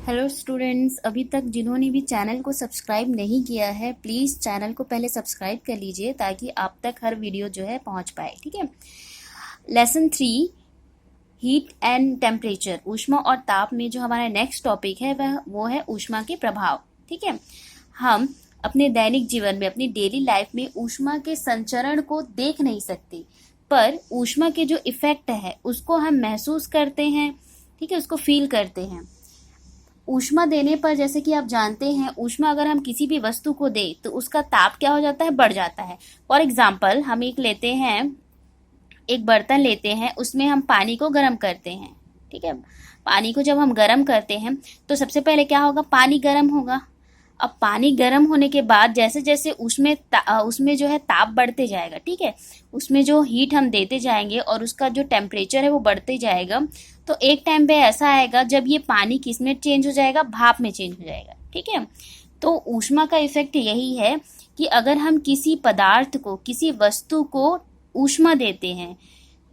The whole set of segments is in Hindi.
हेलो स्टूडेंट्स, अभी तक जिन्होंने भी चैनल को सब्सक्राइब नहीं किया है प्लीज़ चैनल को पहले सब्सक्राइब कर लीजिए ताकि आप तक हर वीडियो जो है पहुंच पाए। ठीक है। लेसन 3 हीट एंड टेम्परेचर, ऊष्मा और ताप में जो हमारा नेक्स्ट टॉपिक है वो है ऊष्मा के प्रभाव। ठीक है। हम अपने दैनिक जीवन में, अपनी डेली लाइफ में ऊष्मा के संचरण को देख नहीं सकते, पर ऊष्मा के जो इफेक्ट है उसको हम महसूस करते हैं। ठीक है, उसको फील करते हैं। ऊष्मा देने पर, जैसे कि आप जानते हैं, ऊष्मा अगर हम किसी भी वस्तु को दें तो उसका ताप क्या हो जाता है, बढ़ जाता है। फॉर एग्जाम्पल हम एक बर्तन लेते हैं, उसमें हम पानी को गर्म करते हैं। ठीक है। पानी को जब हम गर्म करते हैं तो सबसे पहले क्या होगा, पानी गर्म होगा। अब पानी गर्म होने के बाद जैसे जैसे उसमें जो है ताप बढ़ते जाएगा। ठीक है, उसमें जो हीट हम देते जाएंगे और उसका जो टेम्परेचर है वो बढ़ते जाएगा। तो एक टाइम पे ऐसा आएगा जब ये पानी किस में चेंज हो जाएगा, भाप में चेंज हो जाएगा। ठीक है। तो ऊष्मा का इफेक्ट यही है कि अगर हम किसी पदार्थ को, किसी वस्तु को ऊष्मा देते हैं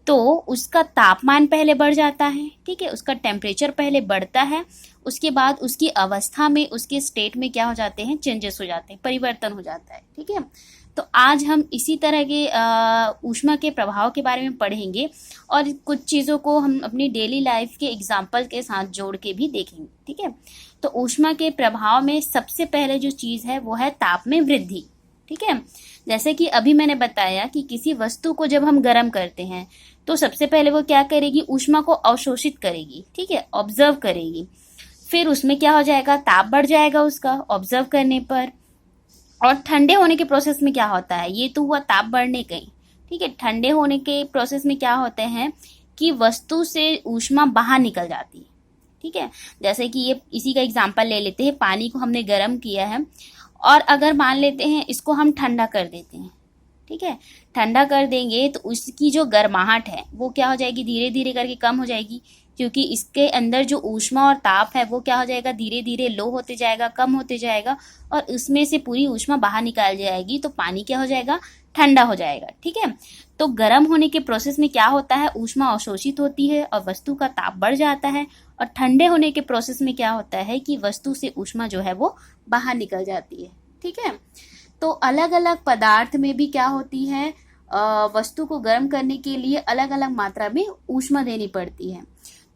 तो उसका तापमान पहले बढ़ जाता है। ठीक है, उसका टेम्परेचर पहले बढ़ता है, उसके बाद उसकी अवस्था में, उसके स्टेट में क्या हो जाते हैं, चेंजेस हो जाते हैं, परिवर्तन हो जाता है। ठीक है। तो आज हम इसी तरह के ऊष्मा के प्रभाव के बारे में पढ़ेंगे और कुछ चीज़ों को हम अपनी डेली लाइफ के एग्जाम्पल के साथ जोड़ के भी देखेंगे। ठीक है। तो ऊष्मा के प्रभाव में सबसे पहले जो चीज़ है वो है ताप में वृद्धि। ठीक है। जैसे कि अभी मैंने बताया कि किसी वस्तु को जब हम गर्म करते हैं तो सबसे पहले वो क्या करेगी, ऊष्मा को अवशोषित करेगी। ठीक है, ऑब्जर्व करेगी। फिर उसमें क्या हो जाएगा, ताप बढ़ जाएगा उसका ऑब्जर्व करने पर। और ठंडे होने के प्रोसेस में क्या होता है, ये तो हुआ ताप बढ़ने का ही। ठीक है, ठंडे होने के प्रोसेस में क्या होते हैं कि वस्तु से ऊष्मा बाहर निकल जाती है। ठीक है, जैसे कि ये इसी का एग्जांपल ले लेते हैं। पानी को हमने गर्म किया है और अगर मान लेते हैं इसको हम ठंडा कर देते हैं। ठीक है, ठंडा कर देंगे तो उसकी जो गर्माहट है वो क्या हो जाएगी, धीरे धीरे करके कम हो जाएगी, क्योंकि इसके अंदर जो ऊष्मा और ताप है वो क्या हो जाएगा, धीरे धीरे लो होते जाएगा, कम होते जाएगा और उसमें से पूरी ऊष्मा बाहर निकाल जाएगी। तो पानी क्या हो जाएगा, ठंडा हो जाएगा। ठीक है। तो गर्म होने के प्रोसेस में क्या होता है, ऊष्मा अवशोषित होती है और वस्तु का ताप बढ़ जाता है। और ठंडे होने के प्रोसेस में क्या होता है कि वस्तु से ऊष्मा जो है वो बाहर निकल जाती है। ठीक है। तो अलग अलग पदार्थ में भी क्या होती है, वस्तु को गर्म करने के लिए अलग अलग मात्रा में ऊष्मा देनी पड़ती है।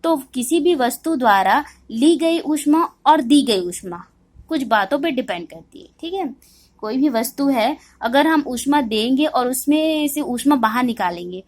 तो किसी भी वस्तु द्वारा ली गई ऊष्मा और दी गई ऊष्मा कुछ बातों पर डिपेंड करती है। ठीक है, कोई भी वस्तु है, अगर हम ऊष्मा देंगे और उसमें से ऊष्मा बाहर निकालेंगे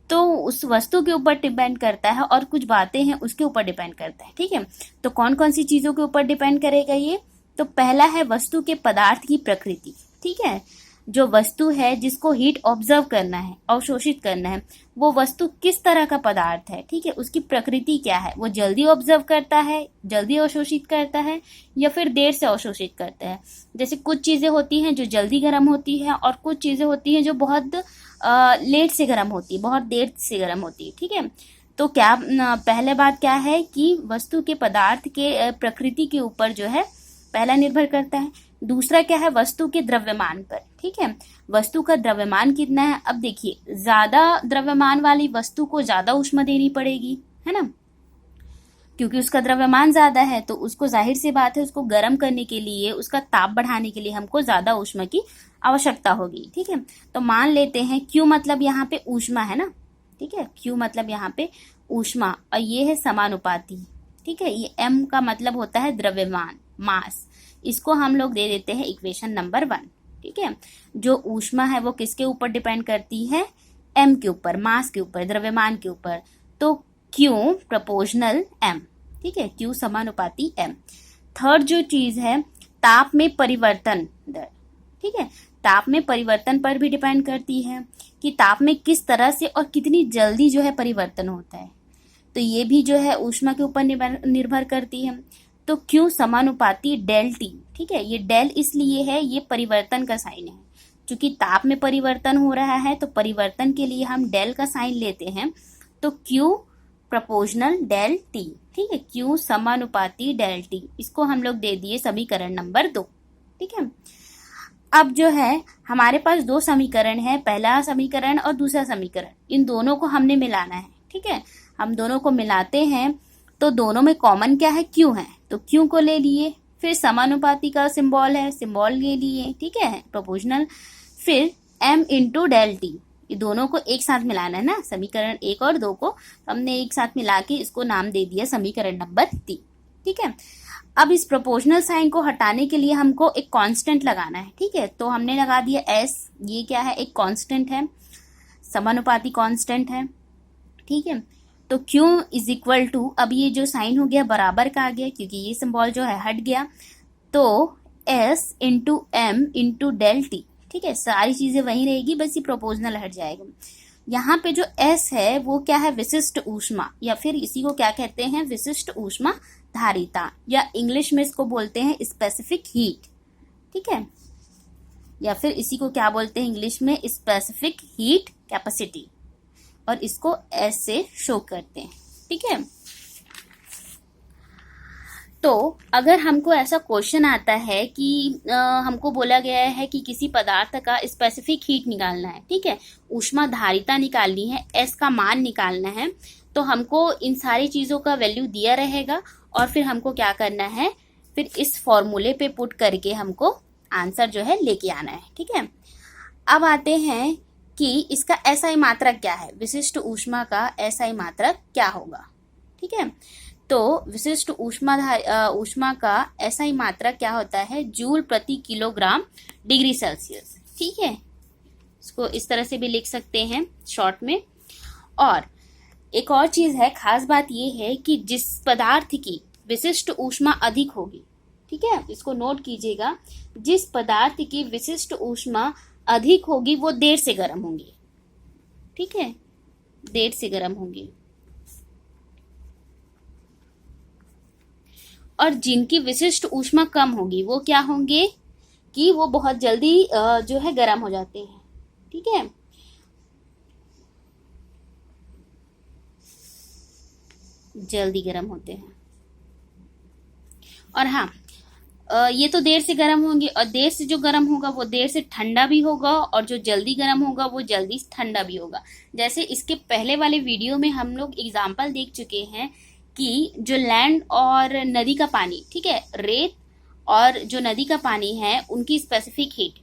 तो उस वस्तु के ऊपर डिपेंड करता है और कुछ बातें हैं उसके ऊपर डिपेंड करता है। ठीक है। तो कौन कौन सी चीजों के ऊपर डिपेंड करेगा ये, तो पहला है वस्तु के पदार्थ की प्रकृति। ठीक है, जो वस्तु है जिसको हीट ऑब्जर्व करना है, अवशोषित करना है, वो वस्तु किस तरह का पदार्थ है। ठीक है, उसकी प्रकृति क्या है, वो जल्दी ऑब्जर्व करता है, जल्दी अवशोषित करता है या फिर देर से अवशोषित करता है। जैसे कुछ चीजें होती हैं जो जल्दी गर्म होती है और कुछ चीजें होती हैं जो बहुत लेट से गर्म होती है, बहुत देर से गर्म होती है। ठीक है। तो क्या पहले बात क्या है कि वस्तु के पदार्थ के प्रकृति के ऊपर जो है पहला निर्भर करता है। दूसरा क्या है, वस्तु के द्रव्यमान पर। ठीक है, वस्तु का द्रव्यमान कितना है। अब देखिए, ज्यादा द्रव्यमान वाली वस्तु को ज्यादा ऊष्मा देनी पड़ेगी, है ना, क्योंकि उसका द्रव्यमान ज्यादा है। तो उसको जाहिर सी बात है, उसको गर्म करने के लिए, उसका ताप बढ़ाने के लिए हमको ज्यादा ऊष्मा की आवश्यकता होगी। ठीक है। तो मान लेते हैं Q मतलब यहाँ पे ऊष्मा है ना। ठीक है, Q मतलब यहाँ पे ऊष्मा और ये है समानुपाती। ठीक है, ये M का मतलब होता है द्रव्यमान, मास। इसको हम लोग दे देते हैं इक्वेशन नंबर 1। ठीक है, जो ऊष्मा है वो किसके ऊपर डिपेंड करती है, M के ऊपर, मास के ऊपर, द्रव्यमान के ऊपर। तो Q प्रोपोर्शनल M। ठीक है, Q समानुपाती M। थर्ड जो चीज है, ताप में परिवर्तन दर। ठीक है, ताप में परिवर्तन पर भी डिपेंड करती है कि ताप में किस तरह से और कितनी जल्दी जो है परिवर्तन होता है। तो ये भी जो है ऊष्मा के ऊपर निर्भर करती है। तो Q समानुपाती डेल T। ठीक है, ये डेल इसलिए है, ये परिवर्तन का साइन है। क्योंकि ताप में परिवर्तन हो रहा है तो परिवर्तन के लिए हम डेल का साइन लेते हैं। तो Q प्रोपोर्शनल डेल T। ठीक है, Q समानुपाती डेल T, इसको हम लोग दे दिए समीकरण नंबर 2। ठीक है। अब जो है हमारे पास दो समीकरण है, पहला समीकरण और दूसरा समीकरण। इन दोनों को हमने मिलाना है। ठीक है, हम दोनों को मिलाते हैं तो दोनों में कॉमन क्या है, Q है। तो क्यू को ले लिए, फिर समानुपाती का सिंबल है, सिंबल ले लिए, ठीक है, प्रोपोर्शनल। फिर m इंटू डेल टी, ये दोनों को एक साथ मिलाना है ना, समीकरण 1 और 2 को हमने एक साथ मिला के इसको नाम दे दिया समीकरण नंबर 3, ठीक है। अब इस प्रोपोर्शनल साइन को हटाने के लिए हमको एक कांस्टेंट लगाना है, ठीक है, तो हमने लगा दिया s, ये क्या है, एक कांस्टेंट है, समानुपाती कांस्टेंट है, ठीक है। तो Q इज इक्वल टू, अब ये जो साइन हो गया बराबर का आ गया क्योंकि ये सिंबल जो है हट गया, तो S into M into del T, ठीक है, सारी चीजें वही रहेगी, बस ये प्रोपोर्शनल हट जाएगा। यहाँ पे जो S है वो क्या है, विशिष्ट ऊष्मा, या फिर इसी को क्या कहते हैं, विशिष्ट ऊष्मा धारिता, या इंग्लिश में इसको बोलते हैं स्पेसिफिक हीट, ठीक है, या फिर इसी को क्या बोलते हैं इंग्लिश में, स्पेसिफिक हीट कैपेसिटी, और इसको S से शो करते हैं, ठीक है। तो अगर हमको ऐसा क्वेश्चन आता है कि हमको बोला गया है कि किसी पदार्थ का स्पेसिफिक हीट निकालना है, ठीक है, ऊष्मा धारिता निकालनी है, S का मान निकालना है, तो हमको इन सारी चीज़ों का वैल्यू दिया रहेगा और फिर हमको क्या करना है, फिर इस फॉर्मूले पे पुट करके हमको आंसर जो है लेके आना है, ठीक है। अब आते हैं कि इसका SI मात्रक क्या है, विशिष्ट ऊष्मा का SI मात्रक क्या होगा, ठीक है। तो विशिष्ट ऊष्मा का SI मात्रक क्या होता है, जूल प्रति किलोग्राम डिग्री सेल्सियस, ठीक है, इसको इस तरह से भी लिख सकते हैं शॉर्ट में। और एक और चीज है, खास बात ये है कि जिस पदार्थ की विशिष्ट ऊष्मा अधिक होगी, ठीक है, इसको नोट कीजिएगा, जिस पदार्थ की विशिष्ट ऊष्मा अधिक होगी वो देर से गर्म होंगी, ठीक है, देर से गर्म होंगी, और जिनकी विशिष्ट ऊष्मा कम होगी वो क्या होंगे कि वो बहुत जल्दी जो है गर्म हो जाते हैं, ठीक है। जल्दी गर्म होते हैं। और हाँ, ये तो देर से गर्म होंगे, और देर से जो गर्म होगा वो देर से ठंडा भी होगा, और जो जल्दी गर्म होगा वो जल्दी ठंडा भी होगा। जैसे इसके पहले वाले वीडियो में हम लोग एग्जाम्पल देख चुके हैं कि जो लैंड और नदी का पानी, ठीक है, रेत और जो नदी का पानी है उनकी स्पेसिफिक हीट,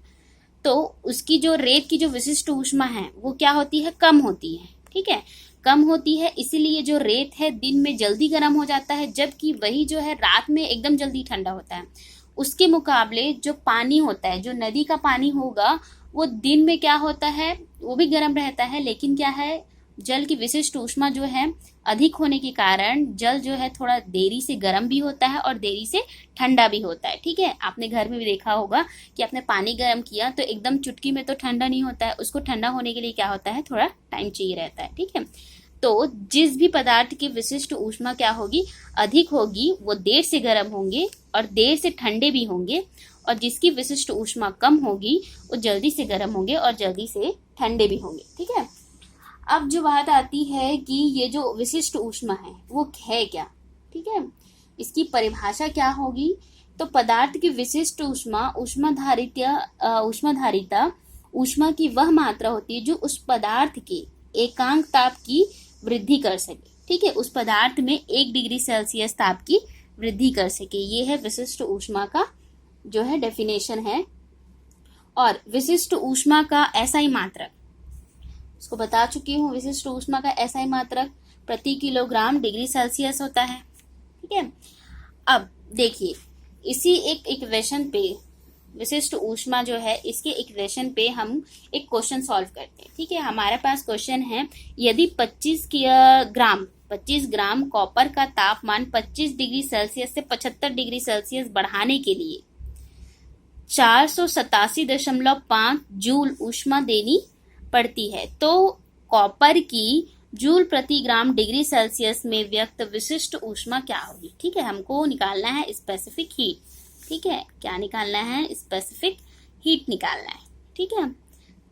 तो उसकी जो रेत की जो विशिष्ट ऊष्मा है वो क्या होती है, कम होती है, ठीक है, कम होती है, इसीलिए जो रेत है दिन में जल्दी गर्म हो जाता है, जबकि वही जो है रात में एकदम जल्दी ठंडा होता है। उसके मुकाबले जो पानी होता है, जो नदी का पानी होगा, वो दिन में क्या होता है, वो भी गर्म रहता है, लेकिन क्या है, जल की विशिष्ट ऊष्मा जो है अधिक होने के कारण जल जो है थोड़ा देरी से गर्म भी होता है और देरी से ठंडा भी होता है, ठीक है। आपने घर में भी देखा होगा कि आपने पानी गर्म किया तो एकदम चुटकी में तो ठंडा नहीं होता है, उसको ठंडा होने के लिए क्या होता है, थोड़ा टाइम चाहिए रहता है, ठीक है। तो जिस भी पदार्थ की विशिष्ट ऊष्मा क्या होगी, अधिक होगी, वो देर से गर्म होंगे और देर से ठंडे भी होंगे, और जिसकी विशिष्ट ऊष्मा कम होगी वो जल्दी से गर्म होंगे और जल्दी से ठंडे भी होंगे, ठीक है। अब जो बात आती है कि ये जो विशिष्ट ऊष्मा है वो है क्या, ठीक है, इसकी परिभाषा क्या होगी, तो पदार्थ की विशिष्ट ऊष्मा ऊष्माधारिता ऊष्मा की वह मात्रा होती है जो उस पदार्थ के एकांक ताप की वृद्धि कर सके, ठीक है, उस पदार्थ में 1 डिग्री सेल्सियस ताप की वृद्धि कर सके, ये है विशिष्ट ऊष्मा का जो है डेफिनेशन है। और विशिष्ट ऊष्मा का SI मात्रक इसको बता चुकी हूँ, विशिष्ट ऊष्मा का SI मात्रक प्रति किलोग्राम डिग्री सेल्सियस होता है, ठीक है। अब देखिए, इसी एक इक्वेशन पे विशिष्ट ऊष्मा जो है, इसके इक्वेशन पे हम एक क्वेश्चन सॉल्व करते हैं, ठीक है। हमारे पास क्वेश्चन है, यदि 25 ग्राम कॉपर का तापमान 25 डिग्री सेल्सियस से 75 डिग्री सेल्सियस बढ़ाने के लिए 487.5 जूल ऊष्मा देनी पड़ती है, तो कॉपर की जूल प्रति ग्राम डिग्री सेल्सियस में व्यक्त विशिष्ट ऊष्मा क्या होगी, ठीक है। हमको निकालना है स्पेसिफिक हीट, ठीक है, क्या निकालना है, स्पेसिफिक हीट निकालना है, ठीक है।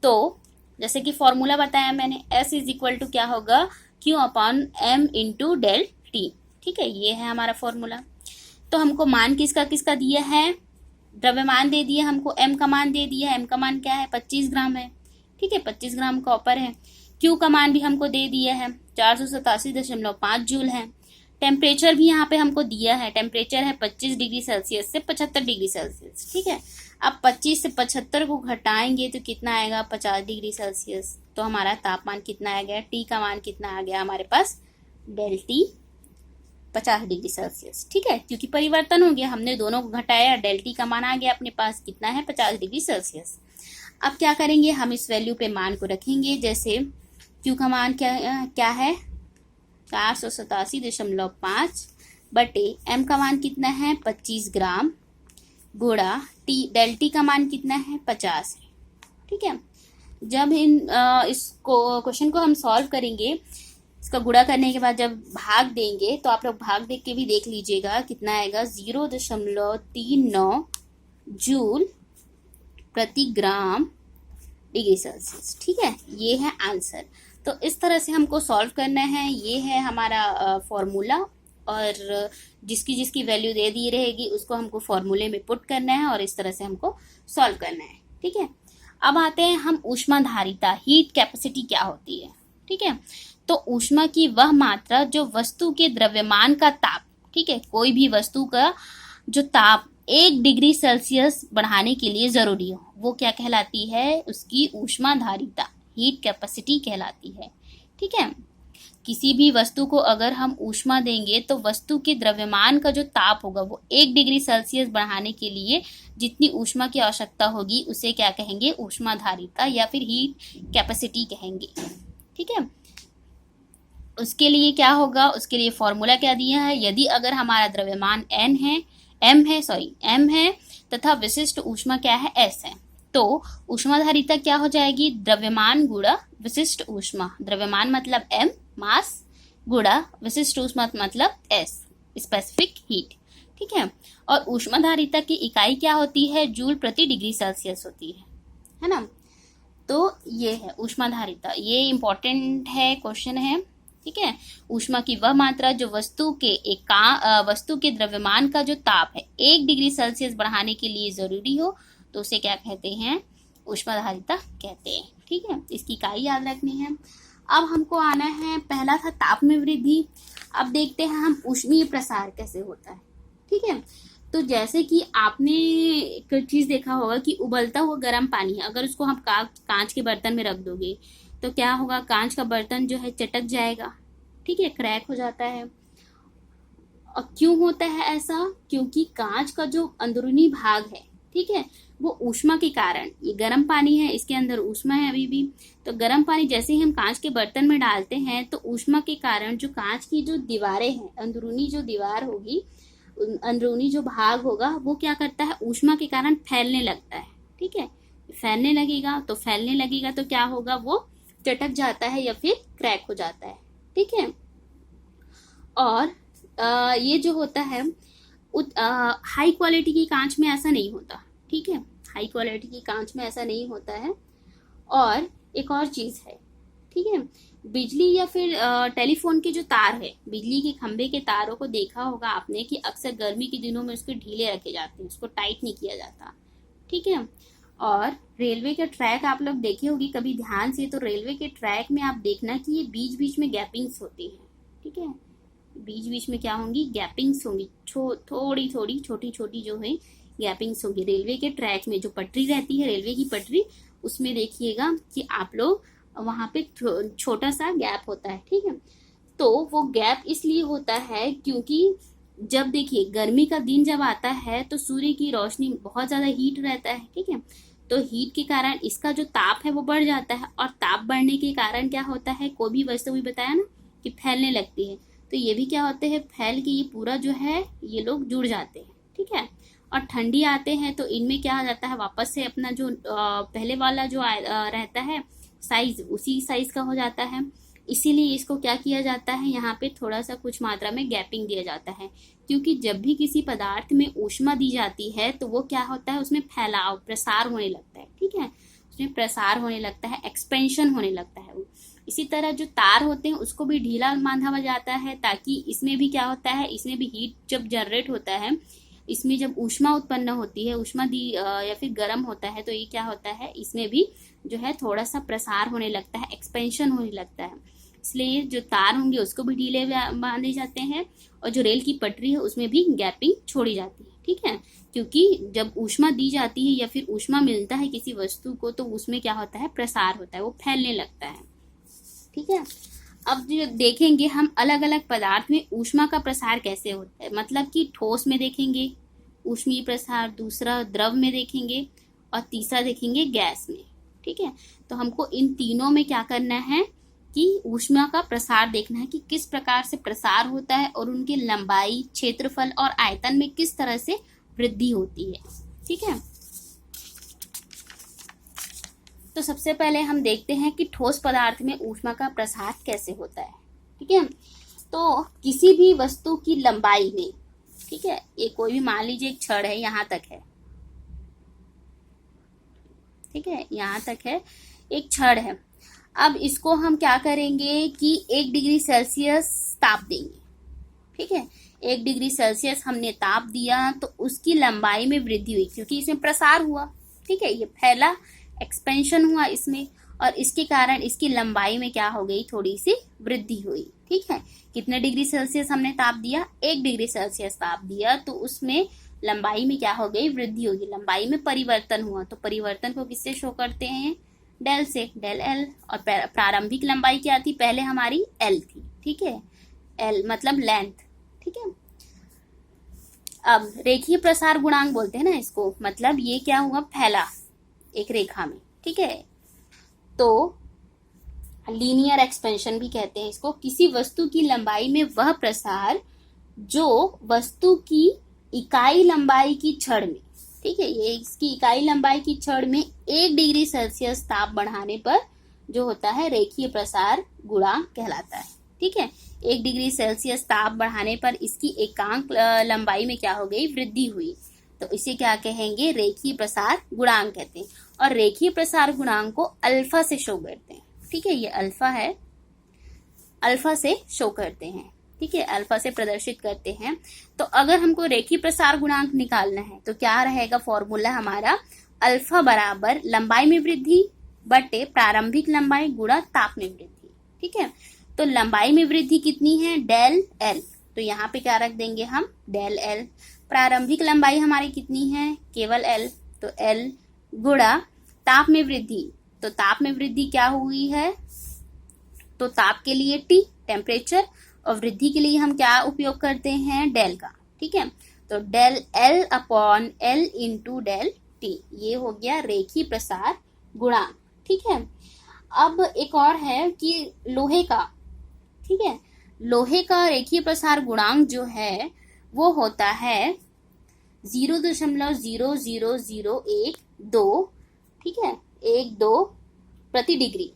तो जैसे कि फॉर्मूला बताया मैंने, S इज इक्वल टू क्या होगा, Q upon M into del T, ठीक है, ये है हमारा फॉर्मूला। तो हमको मान किसका किसका दिया है, द्रव्यमान दे दिया हमको, M का मान दे दिया है, M का मान क्या है, 25 ग्राम है, ठीक है, 25 ग्राम कॉपर है। Q का मान भी हमको दे दिया है, 487.5 जूल है। टेम्परेचर भी यहाँ पे हमको दिया है, टेम्परेचर है 25 डिग्री सेल्सियस से 75 डिग्री सेल्सियस, ठीक है। अब 25 से 75 को घटाएंगे तो कितना आएगा, 50 डिग्री सेल्सियस। तो हमारा तापमान कितना आ गया, टी का मान कितना आ गया हमारे पास, डेल टी 50 डिग्री सेल्सियस, ठीक है। क्योंकि परिवर्तन हो गया, हमने दोनों को घटाया, डेल टी का मान आ गया अपने पास कितना है, 50 डिग्री सेल्सियस। अब क्या करेंगे, हम इस वैल्यू पे मान को रखेंगे। जैसे क्यू का मान क्या है 487.5 बटे एम का मान कितना है 25 ग्राम गुणा टी, डेल टी का मान कितना है 50 है, ठीक है। जब इस क्वेश्चन को हम सॉल्व करेंगे, इसका गुणा करने के बाद जब भाग देंगे तो आप लोग भाग देख के भी देख लीजिएगा कितना आएगा, 0.39 जूल प्रति ग्राम डिग्री सेल्सियस, ठीक है। ये है आंसर। तो इस तरह से हमको सॉल्व करना है। ये है हमारा फॉर्मूला, और जिसकी जिसकी वैल्यू दे दी रहेगी उसको हमको फॉर्मूले में पुट करना है और इस तरह से हमको सॉल्व करना है, ठीक है। अब आते हैं हम ऊष्माधारिता, हीट कैपेसिटी क्या होती है, ठीक है। तो ऊष्मा की वह मात्रा जो वस्तु के द्रव्यमान का ताप, ठीक है, कोई भी वस्तु का जो ताप 1 डिग्री सेल्सियस बढ़ाने के लिए जरूरी हो, वो क्या कहलाती है, उसकी ऊष्माधारिता, हीट कैपेसिटी कहलाती है, ठीक है। किसी भी वस्तु को अगर हम ऊष्मा देंगे तो वस्तु के द्रव्यमान का जो ताप होगा वो 1 डिग्री सेल्सियस बढ़ाने के लिए जितनी ऊष्मा की आवश्यकता होगी उसे क्या कहेंगे, ऊष्माधारिता या फिर हीट कैपेसिटी कहेंगे, ठीक है। उसके लिए क्या होगा, उसके लिए फॉर्मूला क्या दिया है, यदि अगर हमारा द्रव्यमान एम है तथा विशिष्ट ऊष्मा क्या है, एस है, तो ऊष्माधारिता क्या हो जाएगी, द्रव्यमान गुणा विशिष्ट ऊष्मा, द्रव्यमान मतलब एम मास गुणा विशिष्ट ऊष्मा मतलब एस स्पेसिफिक हीट, ठीक है। और ऊष्माधारिता की इकाई क्या होती है, जूल प्रति डिग्री सेल्सियस होती है ना। तो ये है ऊष्माधारिता, ये इंपॉर्टेंट है, क्वेश्चन है, ठीक है। ऊष्मा की वह मात्रा जो वस्तु के द्रव्यमान का जो ताप है 1 डिग्री सेल्सियस बढ़ाने के लिए जरूरी हो तो उसे क्या कहते हैं, ऊष्माधारिता कहते हैं, ठीक है। इसकी इकाई याद रखनी है। अब हमको आना है, पहला था ताप में वृद्धि। अब देखते हैं हम ऊष्मीय प्रसार कैसे होता है, ठीक है। तो जैसे कि आपने एक चीज देखा होगा कि उबलता हुआ गर्म पानी है, अगर उसको हम कांच के बर्तन में रख दोगे तो क्या होगा, कांच का बर्तन जो है चटक जाएगा, ठीक है, क्रैक हो जाता है। और क्यों होता है ऐसा, क्योंकि कांच का जो अंदरूनी भाग है, ठीक है, वो ऊष्मा के कारण, ये गर्म पानी है, इसके अंदर ऊष्मा है अभी भी, तो गर्म पानी जैसे ही हम कांच के बर्तन में डालते हैं तो ऊष्मा के कारण जो कांच की जो दीवारें हैं, अंदरूनी जो दीवार होगी, अंदरूनी जो भाग होगा वो क्या करता है, ऊष्मा के कारण फैलने लगता है, ठीक है। फैलने लगेगा तो क्या होगा, वो चटक जाता है या फिर क्रैक हो जाता है, ठीक है। और ये जो होता है हाई क्वालिटी की कांच में ऐसा नहीं होता, ठीक है, हाई क्वालिटी की कांच में ऐसा नहीं होता है। और एक और चीज है, ठीक है, बिजली या फिर टेलीफोन के जो तार है, बिजली के खंभे के तारों को देखा होगा आपने कि अक्सर गर्मी के दिनों में उसको ढीले रखे जाते हैं, उसको टाइट नहीं किया जाता, ठीक है। और रेलवे के ट्रैक आप लोग देखे होगी कभी ध्यान से, तो रेलवे के ट्रैक में आप देखना कि ये बीच बीच में गैपिंग्स होती है, ठीक है, बीच बीच में क्या होंगी, गैपिंग्स होंगी, थोड़ी थोड़ी छोटी छोटी जो है गैपिंग्स होंगी। रेलवे के ट्रैक में जो पटरी रहती है, रेलवे की पटरी, उसमें देखिएगा कि आप लोग वहां पे छोटा सा गैप होता है, ठीक है। तो वो गैप इसलिए होता है क्योंकि जब देखिए गर्मी का दिन जब आता है तो सूर्य की रोशनी बहुत ज्यादा हीट रहता है, ठीक है, तो हीट के कारण इसका जो ताप है वो बढ़ जाता है, और ताप बढ़ने के कारण क्या होता है, कोई भी वस्तु भी बताया ना कि फैलने लगती है, तो ये भी क्या होते हैं, फैल के ये पूरा जो है ये लोग जुड़ जाते हैं, ठीक है। और ठंडी आते हैं तो इनमें क्या हो जाता है, वापस से अपना जो पहले वाला जो रहता है साइज, उसी साइज का हो जाता है। इसीलिए इसको क्या किया जाता है, यहाँ पे थोड़ा सा कुछ मात्रा में गैपिंग दिया जाता है, क्योंकि जब भी किसी पदार्थ में ऊष्मा दी जाती है तो वो क्या होता है, उसमें फैलाव, प्रसार होने लगता है, ठीक है, उसमें प्रसार होने लगता है, एक्सपेंशन होने लगता है। इसी तरह जो तार होते हैं उसको भी ढीला बांधा जाता है, ताकि इसमें भी क्या होता है, इसमें भी हीट जब जनरेट होता है, इसमें जब ऊष्मा उत्पन्न होती है, ऊष्मा दी या फिर गर्म होता है, तो ये क्या होता है, इसमें भी जो है थोड़ा सा प्रसार होने लगता है, एक्सपेंशन होने लगता है। इसलिए जो तार होंगे उसको भी ढीले बांधे जाते हैं, और जो रेल की पटरी है उसमें भी गैपिंग छोड़ी जाती है, ठीक है। क्योंकि जब ऊष्मा दी जाती है या फिर ऊष्मा मिलता है किसी वस्तु को, तो उसमें क्या होता है, प्रसार होता है, वो फैलने लगता है, ठीक है। अब जो देखेंगे हम अलग अलग पदार्थ में ऊष्मा का प्रसार कैसे होता है, मतलब कि ठोस में देखेंगे ऊष्मीय प्रसार, दूसरा द्रव में देखेंगे, और तीसरा देखेंगे गैस में, ठीक है। तो हमको इन तीनों में क्या करना है कि ऊष्मा का प्रसार देखना है कि किस प्रकार से प्रसार होता है और उनकी लंबाई, क्षेत्रफल और आयतन में किस तरह से वृद्धि होती है, ठीक है। तो सबसे पहले हम देखते हैं कि ठोस पदार्थ में ऊष्मा का प्रसार कैसे होता है, ठीक है। तो किसी भी वस्तु की लंबाई में, ठीक है, ये कोई भी मान लीजिए एक छड़ है, यहां तक है, ठीक है, यहां तक है, एक छड़ है। अब इसको हम क्या करेंगे कि 1 डिग्री सेल्सियस ताप देंगे, ठीक है। 1 डिग्री सेल्सियस हमने ताप दिया तो उसकी लंबाई में वृद्धि हुई, क्योंकि इसमें प्रसार हुआ, ठीक है, ये फैला, एक्सपेंशन हुआ इसमें, और इसके कारण इसकी लंबाई में क्या हो गई, थोड़ी सी वृद्धि हुई, ठीक है। कितने डिग्री सेल्सियस हमने ताप दिया, 1 डिग्री सेल्सियस ताप दिया, तो उसमें लंबाई में क्या हो गई, वृद्धि होगी, लंबाई में परिवर्तन हुआ। तो परिवर्तन को किससे शो करते हैं, डेल से, डेल एल। और प्रारंभिक लंबाई क्या थी, पहले हमारी एल थी, ठीक है, एल मतलब लेंथ, ठीक है। अब रेखीय प्रसार गुणांक बोलते हैं ना इसको, मतलब ये क्या हुआ, फैला एक रेखा में, ठीक है। तो लीनियर एक्सपेंशन भी कहते हैं इसको। किसी वस्तु की लंबाई में वह प्रसार जो वस्तु की इकाई लंबाई की छड़ में, ठीक है, ये इसकी इकाई लंबाई की छड़ में 1 डिग्री सेल्सियस ताप बढ़ाने पर जो होता है रेखीय प्रसार गुणांक कहलाता है, ठीक है। 1 डिग्री सेल्सियस ताप बढ़ाने पर इसकी एकांक लंबाई में क्या हो गई, वृद्धि हुई, तो इसे क्या कहेंगे, रेखीय प्रसार गुणांक कहते हैं। और रेखीय प्रसार गुणांक को अल्फा से शो करते हैं, ठीक है, ये अल्फा है, अल्फा से शो करते हैं, ठीक है, अल्फा से प्रदर्शित करते हैं। तो अगर हमको रेखीय प्रसार गुणांक निकालना है तो क्या रहेगा फॉर्मूला हमारा, अल्फा बराबर लंबाई में वृद्धि बटे प्रारंभिक लंबाई गुणा ताप में वृद्धि, ठीक है। तो लंबाई में वृद्धि कितनी है, डेल एल, तो यहाँ पे क्या रख देंगे हम, डेल एल। प्रारंभिक लंबाई हमारी कितनी है, केवल एल, तो एल गुणा ताप में वृद्धि, तो ताप में वृद्धि क्या हुई है, तो ताप के लिए टी टेम्परेचर, और वृद्धि के लिए हम क्या उपयोग करते हैं, डेल का, ठीक है। तो del L upon L into del T, ये हो गया रेखीय प्रसार गुणांक, ठीक है। अब एक और है कि लोहे का, ठीक है, लोहे का रेखीय प्रसार गुणांक जो है वो होता है 0.00012, ठीक है, 1-2 प्रति डिग्री,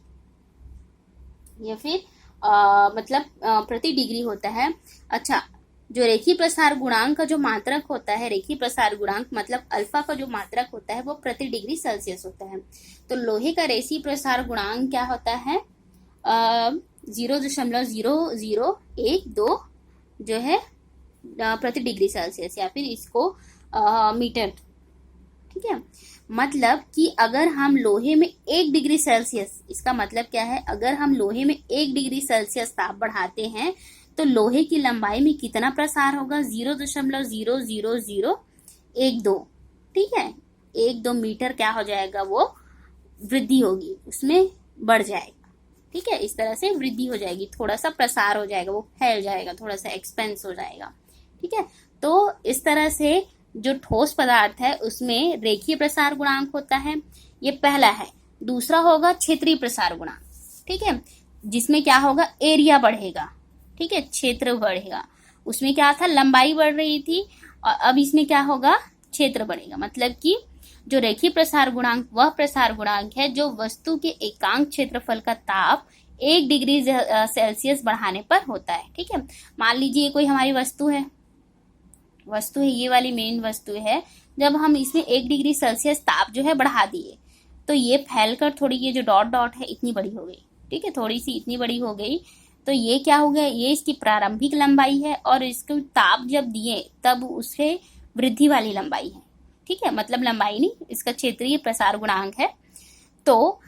या फिर मतलब प्रति डिग्री होता है। अच्छा, जो रेखीय प्रसार गुणांक का जो मात्रक होता है, रेखीय प्रसार गुणांक मतलब अल्फा का जो मात्रक होता है वो प्रति डिग्री सेल्सियस होता है। तो लोहे का रेखीय प्रसार गुणांक क्या होता है, 0.0012 जो है प्रति डिग्री सेल्सियस, या फिर इसको मीटर, ठीक है। मतलब कि अगर हम लोहे में 1 डिग्री सेल्सियस, इसका मतलब क्या है, अगर हम लोहे में 1 डिग्री सेल्सियस ताप बढ़ाते हैं तो लोहे की लंबाई में कितना प्रसार होगा, 0.00012, ठीक है, 1-2 मीटर क्या हो जाएगा, वो वृद्धि होगी, उसमें बढ़ जाएगा, ठीक है। इस तरह से वृद्धि हो जाएगी, थोड़ा सा प्रसार हो जाएगा, वो फैल जाएगा, थोड़ा सा एक्सपेंस हो जाएगा, ठीक है। तो इस तरह से जो ठोस पदार्थ है उसमें रेखीय प्रसार गुणांक होता है, ये पहला है। दूसरा होगा क्षेत्रीय प्रसार गुणांक, ठीक है, जिसमें क्या होगा, एरिया बढ़ेगा, ठीक है, क्षेत्र बढ़ेगा। उसमें क्या था, लंबाई बढ़ रही थी, और अब इसमें क्या होगा, क्षेत्र बढ़ेगा। मतलब कि जो रेखीय प्रसार गुणांक वह प्रसार गुणांक है जो वस्तु के एकांक क्षेत्रफल का ताप 1 डिग्री सेल्सियस बढ़ाने पर होता है, ठीक है। मान लीजिए कोई हमारी वस्तु है, ये वाली मेन वस्तु है, जब हम इसमें 1 डिग्री सेल्सियस ताप जो है बढ़ा दिए तो ये फैलकर थोड़ी, ये जो डॉट डॉट है इतनी बड़ी हो गई, ठीक है, थोड़ी सी इतनी बड़ी हो गई, तो ये क्या हो गया, ये इसकी प्रारंभिक लंबाई है, और इसको ताप जब दिए तब उससे वृद्धि वाली लंबाई है, ठीक है, मतलब लंबाई नहीं, इसका क्षेत्रीय प्रसार गुणांक है। तो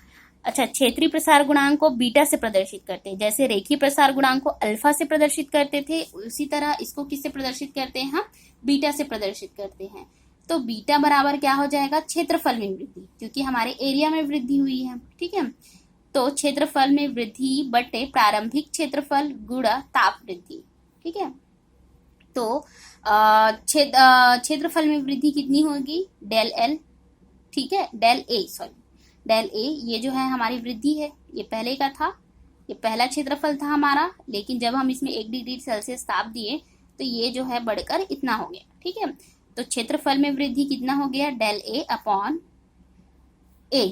अच्छा, क्षेत्रीय प्रसार गुणांक को बीटा से प्रदर्शित करते हैं। जैसे रेखीय प्रसार गुणांक को अल्फा से प्रदर्शित करते थे, उसी तरह इसको किससे प्रदर्शित करते हैं हम? बीटा से प्रदर्शित करते हैं। तो बीटा बराबर क्या हो जाएगा? क्षेत्रफल में वृद्धि, क्योंकि हमारे एरिया में वृद्धि हुई है। ठीक है, तो क्षेत्रफल में वृद्धि बटे प्रारंभिक क्षेत्रफल गुणा ताप वृद्धि। ठीक है, तो क्षेत्रफल में वृद्धि कितनी होगी? Del L. ठीक है, डेल ए ये जो है हमारी वृद्धि है, ये पहले का था, ये पहला क्षेत्रफल था हमारा, लेकिन जब हम इसमें 1 डिग्री सेल्सियस ताप दिए तो ये जो है बढ़कर इतना हो गया। ठीक है, तो क्षेत्रफल में वृद्धि कितना हो गया? डेल ए अपॉन ए।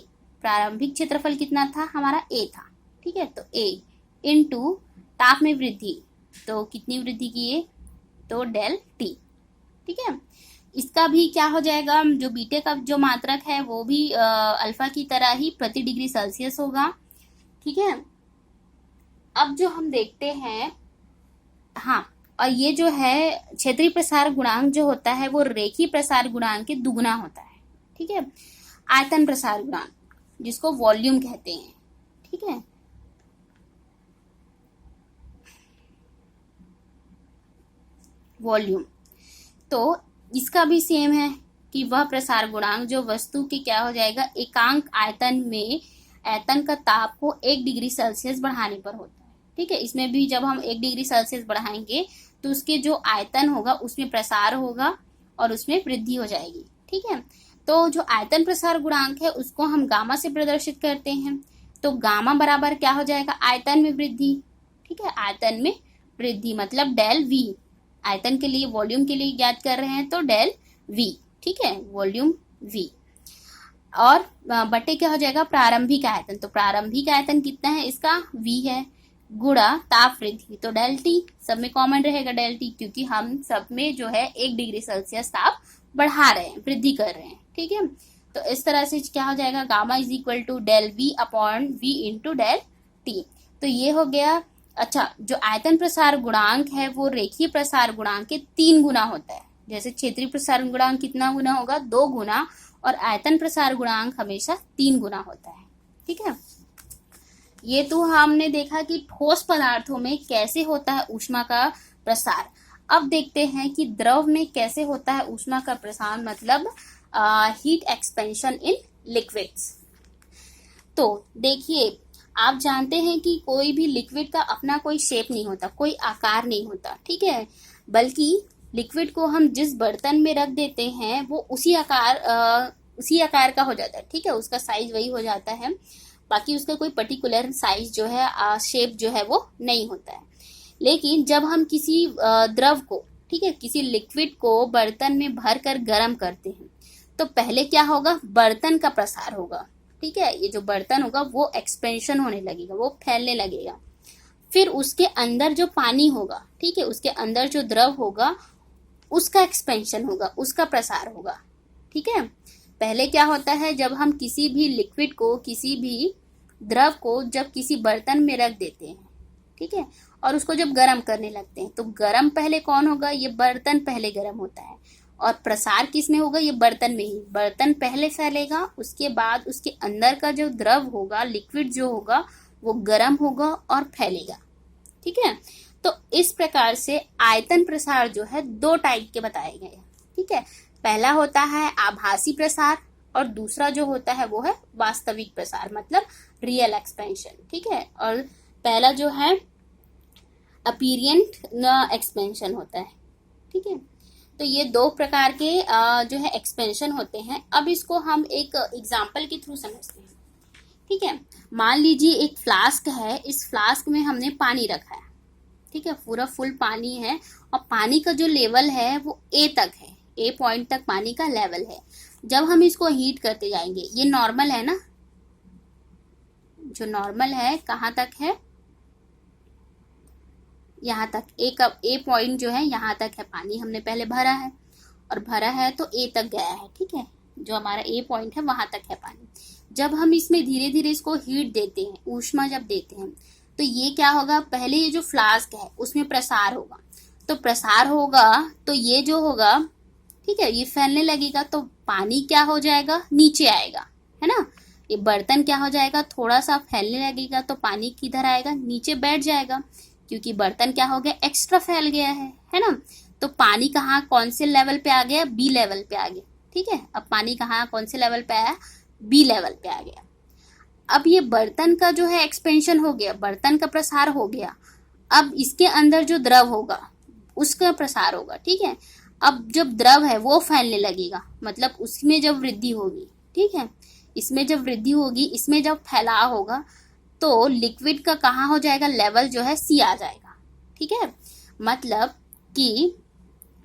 प्रारंभिक क्षेत्रफल कितना था हमारा? ए था। ठीक है, तो ए इनटू ताप में वृद्धि, तो कितनी वृद्धि की है? तो डेल टी। ठीक है, इसका भी क्या हो जाएगा? जो बीटे का जो मात्रक है वो भी अल्फा की तरह ही प्रति डिग्री सेल्सियस होगा। ठीक है, अब जो हम देखते हैं, हाँ, और ये जो है क्षेत्रीय प्रसार गुणांक जो होता है वो रेखीय प्रसार गुणांक के दुगुना होता है। ठीक है, आयतन प्रसार गुणांक जिसको वॉल्यूम कहते हैं। ठीक है, वॉल्यूम, तो इसका भी सेम है कि वह प्रसार गुणांक जो वस्तु के क्या हो जाएगा? एकांक आयतन में आयतन का ताप को 1 डिग्री सेल्सियस बढ़ाने पर होता है। ठीक है, इसमें भी जब हम 1 डिग्री सेल्सियस बढ़ाएंगे तो उसके जो आयतन होगा उसमें प्रसार होगा और उसमें वृद्धि हो जाएगी। ठीक है, तो जो आयतन प्रसार गुणांक है उसको हम गामा से प्रदर्शित करते हैं। तो गामा बराबर क्या हो जाएगा? आयतन में वृद्धि। ठीक है, आयतन में वृद्धि मतलब डेल वी। आयतन के लिए, वॉल्यूम के लिए ज्ञात कर रहे हैं तो डेल वी। ठीक है, वॉल्यूम वी, और बटे क्या हो जाएगा? प्रारंभिक आयतन। तो प्रारंभिक आयतन कितना है इसका? वी है, गुणा ताप वृद्धि, तो डेल टी। सब में कॉमन रहेगा डेल टी, क्योंकि हम सब में जो है 1 डिग्री सेल्सियस ताप बढ़ा रहे हैं, वृद्धि कर रहे हैं। ठीक है, तो इस तरह से क्या हो जाएगा? Gamma is equal to del V upon V into del T. तो ये हो गया। अच्छा, जो आयतन प्रसार गुणांक है वो रेखीय प्रसार गुणांक के 3 गुना होता है। जैसे क्षेत्रीय प्रसार गुणांक कितना गुना होगा? 2 गुना, और आयतन प्रसार गुणांक हमेशा 3 गुना होता है। ठीक है, ये तो हमने देखा कि ठोस पदार्थों में कैसे होता है ऊष्मा का प्रसार। अब देखते हैं कि द्रव में कैसे होता है ऊष्मा का प्रसार, मतलब हीट एक्सपेंशन इन लिक्विड्स। तो देखिए, आप जानते हैं कि कोई भी लिक्विड का अपना कोई शेप नहीं होता, कोई आकार नहीं होता। ठीक है, बल्कि लिक्विड को हम जिस बर्तन में रख देते हैं वो उसी आकार का हो जाता है। ठीक है, उसका साइज वही हो जाता है, बाकी उसका कोई पर्टिकुलर साइज जो है, शेप जो है वो नहीं होता है। लेकिन जब हम किसी द्रव को, ठीक है, किसी लिक्विड को बर्तन में भर कर गर्म करते हैं तो पहले क्या होगा? बर्तन का प्रसार होगा। ठीक है, ये जो बर्तन होगा वो एक्सपेंशन होने लगेगा, वो फैलने लगेगा। फिर उसके अंदर जो पानी होगा, ठीक है, उसके अंदर जो द्रव होगा उसका एक्सपेंशन होगा, उसका प्रसार होगा। ठीक है, पहले क्या होता है? जब हम किसी भी लिक्विड को, किसी भी द्रव को जब किसी बर्तन में रख देते हैं, ठीक है, और उसको जब गर्म करने लगते हैं तो गर्म पहले कौन होगा? ये बर्तन पहले गर्म होता है, और प्रसार किस में होगा? ये बर्तन में ही। बर्तन पहले फैलेगा, उसके बाद उसके अंदर का जो द्रव होगा, लिक्विड जो होगा, वो गर्म होगा और फैलेगा। ठीक है, तो इस प्रकार से आयतन प्रसार जो है 2 टाइप के बताए गए हैं। ठीक है, पहला होता है आभासी प्रसार और दूसरा जो होता है वो है वास्तविक प्रसार, मतलब रियल एक्सपेंशन। ठीक है, और पहला जो है अपीरियंट एक्सपेंशन होता है। ठीक है, तो ये 2 प्रकार के जो है एक्सपेंशन होते हैं। अब इसको हम एक एग्जाम्पल के थ्रू समझते हैं। ठीक है, मान लीजिए एक फ्लास्क है, इस फ्लास्क में हमने पानी रखा है। ठीक है, पूरा फुल पानी है और पानी का जो लेवल है वो ए तक है, ए पॉइंट तक पानी का लेवल है। जब हम इसको हीट करते जाएंगे, ये नॉर्मल है ना, जो नॉर्मल है कहाँ तक है? यहाँ तक, ए पॉइंट जो है यहाँ तक है, पानी हमने पहले भरा है और भरा है तो ए तक गया है। ठीक है, जो हमारा ए पॉइंट है वहां तक है पानी। जब हम इसमें धीरे धीरे इसको हीट देते हैं, ऊष्मा जब देते हैं, तो ये क्या होगा? पहले ये जो फ्लास्क है उसमें प्रसार होगा, तो प्रसार होगा तो ये जो होगा, ठीक है, ये फैलने लगेगा तो पानी क्या हो जाएगा? नीचे आएगा, है ना। ये बर्तन क्या हो जाएगा, थोड़ा सा फैलने लगेगा तो पानी किधर आएगा, नीचे बैठ जाएगा, क्योंकि बर्तन क्या हो गया, एक्स्ट्रा फैल गया है ना। तो पानी कहाँ कौन से लेवल पे आ गया, बी लेवल पे आ गया। ठीक है, अब पानी कहाँ कौन से लेवल पे आया, बी लेवल पे आ गया। अब ये बर्तन का जो है एक्सपेंशन हो गया, बर्तन का प्रसार हो गया। अब इसके अंदर जो द्रव होगा उसका प्रसार होगा। ठीक है, अब जब द्रव है वो फैलने लगेगा, मतलब उसमें जब वृद्धि होगी, ठीक है, इसमें जब वृद्धि होगी, इसमें जब फैलाव होगा, तो लिक्विड का कहाँ हो जाएगा, लेवल जो है सी आ जाएगा। ठीक है, मतलब कि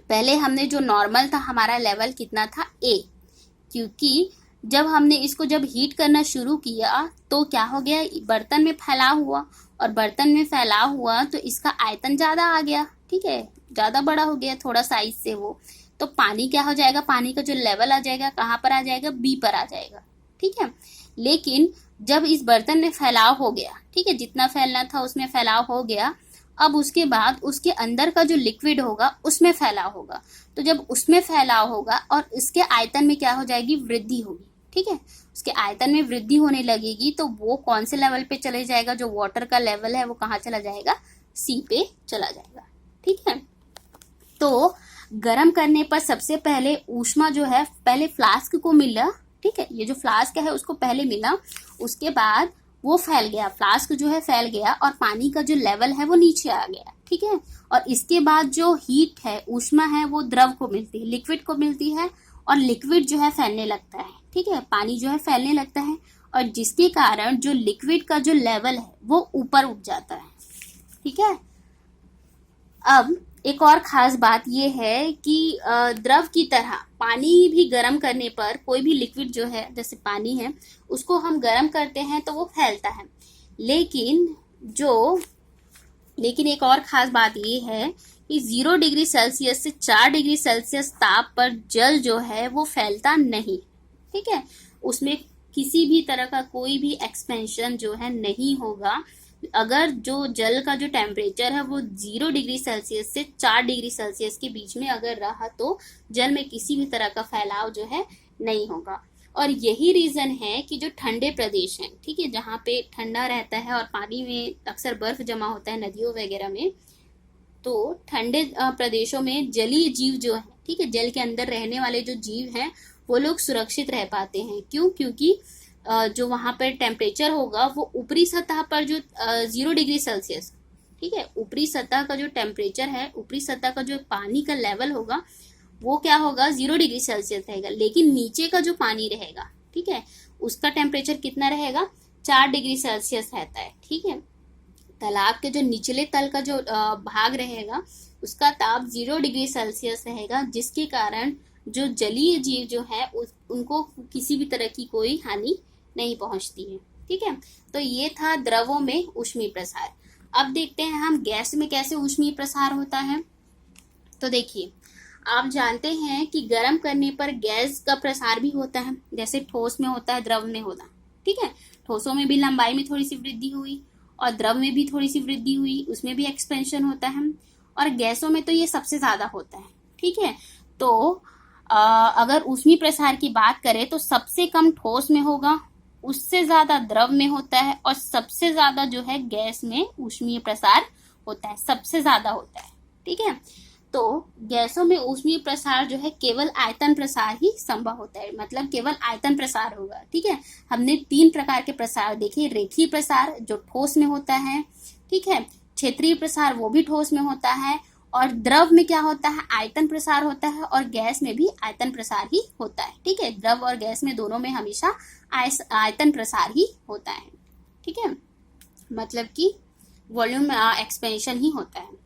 पहले हमने जो नॉर्मल था हमारा लेवल कितना था, ए, क्योंकि जब हमने इसको जब हीट करना शुरू किया तो क्या हो गया, बर्तन में फैलाव हुआ, और बर्तन में फैलाव हुआ तो इसका आयतन ज़्यादा आ गया। ठीक है, ज़्यादा बड़ा हो गया थोड़ा साइज से वो, तो पानी क्या हो जाएगा, पानी का जो लेवल आ जाएगा कहाँ पर आ जाएगा, बी पर आ जाएगा। ठीक है, लेकिन जब इस बर्तन में फैलाव हो गया, ठीक है, जितना फैलना था उसमें फैलाव हो गया, अब उसके बाद उसके अंदर का जो लिक्विड होगा उसमें फैलाव होगा। तो जब उसमें फैलाव होगा और इसके आयतन में क्या हो जाएगी, वृद्धि होगी। ठीक है, उसके आयतन में वृद्धि होने लगेगी तो वो कौन से लेवल पे चले जाएगा, जो वाटर का लेवल है वो कहाँ चला जाएगा, सी पे चला जाएगा। ठीक है, तो गर्म करने पर सबसे पहले ऊष्मा जो है पहले फ्लास्क को मिला। ठीक है, ये जो फ्लास्क है उसको पहले मिला, उसके बाद वो फैल गया, फ्लास्क जो है फैल गया और पानी का जो लेवल है वो नीचे आ गया। ठीक है, और इसके बाद जो हीट है, ऊष्मा है, वो द्रव को मिलती है, लिक्विड को मिलती है, और लिक्विड जो है फैलने लगता है। ठीक है, पानी जो है फैलने लगता है, और जिसके कारण जो लिक्विड का जो लेवल है वो ऊपर उठ जाता है। ठीक है, अब एक और खास बात यह है कि द्रव की तरह पानी भी गर्म करने पर, कोई भी लिक्विड जो है जैसे पानी है उसको हम गर्म करते हैं तो वो फैलता है, लेकिन एक और खास बात ये है कि 0 डिग्री सेल्सियस से 4 डिग्री सेल्सियस ताप पर जल जो है वो फैलता नहीं। ठीक है, उसमें किसी भी तरह का कोई भी एक्सपेंशन जो है नहीं होगा। अगर जो जल का जो टेम्परेचर है वो 0 डिग्री सेल्सियस से 4 डिग्री सेल्सियस के बीच में अगर रहा तो जल में किसी भी तरह का फैलाव जो है नहीं होगा। और यही रीजन है कि जो ठंडे प्रदेश हैं, ठीक है, जहाँ पे ठंडा रहता है और पानी में अक्सर बर्फ जमा होता है नदियों वगैरह में, तो ठंडे प्रदेशों में जलीय जीव जो है, ठीक है, जल के अंदर रहने वाले जो जीव हैं वो लोग सुरक्षित रह पाते हैं। क्यों, क्योंकि जो वहां पर टेम्परेचर होगा वो ऊपरी सतह पर जो 0 डिग्री सेल्सियस, ठीक है, ऊपरी सतह का जो टेम्परेचर है, ऊपरी सतह का जो पानी का लेवल होगा वो क्या होगा, 0 डिग्री सेल्सियस रहेगा, लेकिन नीचे का जो पानी रहेगा, ठीक है, उसका टेम्परेचर कितना रहेगा, 4 डिग्री सेल्सियस रहता है। ठीक है, तालाब के जो निचले तल का जो भाग रहेगा उसका ताप 0 डिग्री सेल्सियस रहेगा, जिसके कारण जो जलीय जीव जो है उनको किसी भी तरह की कोई हानि नहीं पहुंचती है। ठीक है, तो ये था द्रवों में ऊष्मीय प्रसार। अब देखते हैं हम गैस में कैसे ऊष्मीय प्रसार होता है। तो देखिए, आप जानते हैं कि गर्म करने पर गैस का प्रसार भी होता है, जैसे ठोस में होता है, द्रव में होता है। ठीक है, ठोसों में भी लंबाई में थोड़ी सी वृद्धि हुई और द्रव में भी थोड़ी सी वृद्धि हुई, उसमें भी एक्सपेंशन होता है, और गैसों में तो ये सबसे ज्यादा होता है। ठीक है, तो अगर ऊष्मीय प्रसार की बात करें तो सबसे कम ठोस में होगा, उससे ज्यादा द्रव में होता है, और सबसे ज्यादा जो है गैस में ऊष्मीय प्रसार होता है, सबसे ज्यादा होता है। ठीक है, तो गैसों में ऊष्मीय प्रसार जो है केवल आयतन प्रसार ही संभव होता है, मतलब केवल आयतन प्रसार होगा। ठीक है, हमने 3 प्रकार के प्रसार देखे, रेखीय प्रसार जो ठोस में होता है, ठीक है, क्षेत्रीय प्रसार वो भी ठोस में होता है, और द्रव में क्या होता है, आयतन प्रसार होता है, और गैस में भी आयतन प्रसार ही होता है। ठीक है, द्रव और गैस में दोनों में हमेशा आयतन प्रसार ही होता है। ठीक है, मतलब कि वॉल्यूम एक्सपेंशन ही होता है।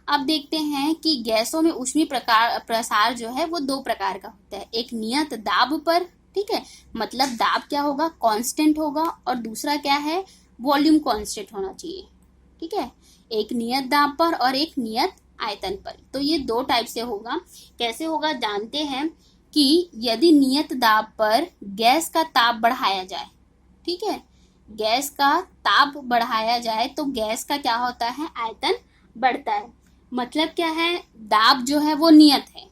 अब देखते हैं कि गैसों में ऊष्मीय प्रसार जो है वो 2 प्रकार का होता है, एक नियत दाब पर, ठीक है, मतलब दाब क्या होगा, कांस्टेंट होगा, और दूसरा क्या है, वॉल्यूम कांस्टेंट होना चाहिए। ठीक है, एक नियत दाब पर और एक नियत आयतन पर। तो ये 2 टाइप से होगा। कैसे होगा जानते हैं कि यदि नियत दाब पर गैस का ताप बढ़ाया जाए, ठीक है, गैस का ताप बढ़ाया जाए तो गैस का क्या होता है, आयतन बढ़ता है। मतलब क्या है, दाब जो है वो नियत है,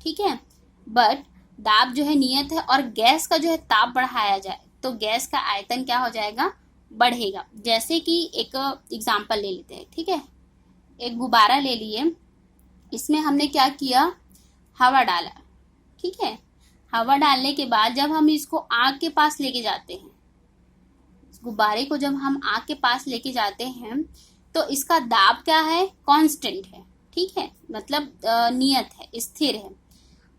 ठीक है, बट दाब जो है नियत है और गैस का जो है ताप बढ़ाया जाए तो गैस का आयतन क्या हो जाएगा, बढ़ेगा। जैसे कि एक एग्जांपल ले लेते हैं, ठीक है। एक गुब्बारा ले लिए, इसमें हमने क्या किया, हवा डाला, ठीक है। हवा डालने के बाद जब हम इसको आग के पास लेके जाते हैं, गुब्बारे को जब हम आग के पास लेके जाते हैं तो इसका दाब क्या है, कांस्टेंट है, ठीक है, मतलब नियत है, स्थिर है।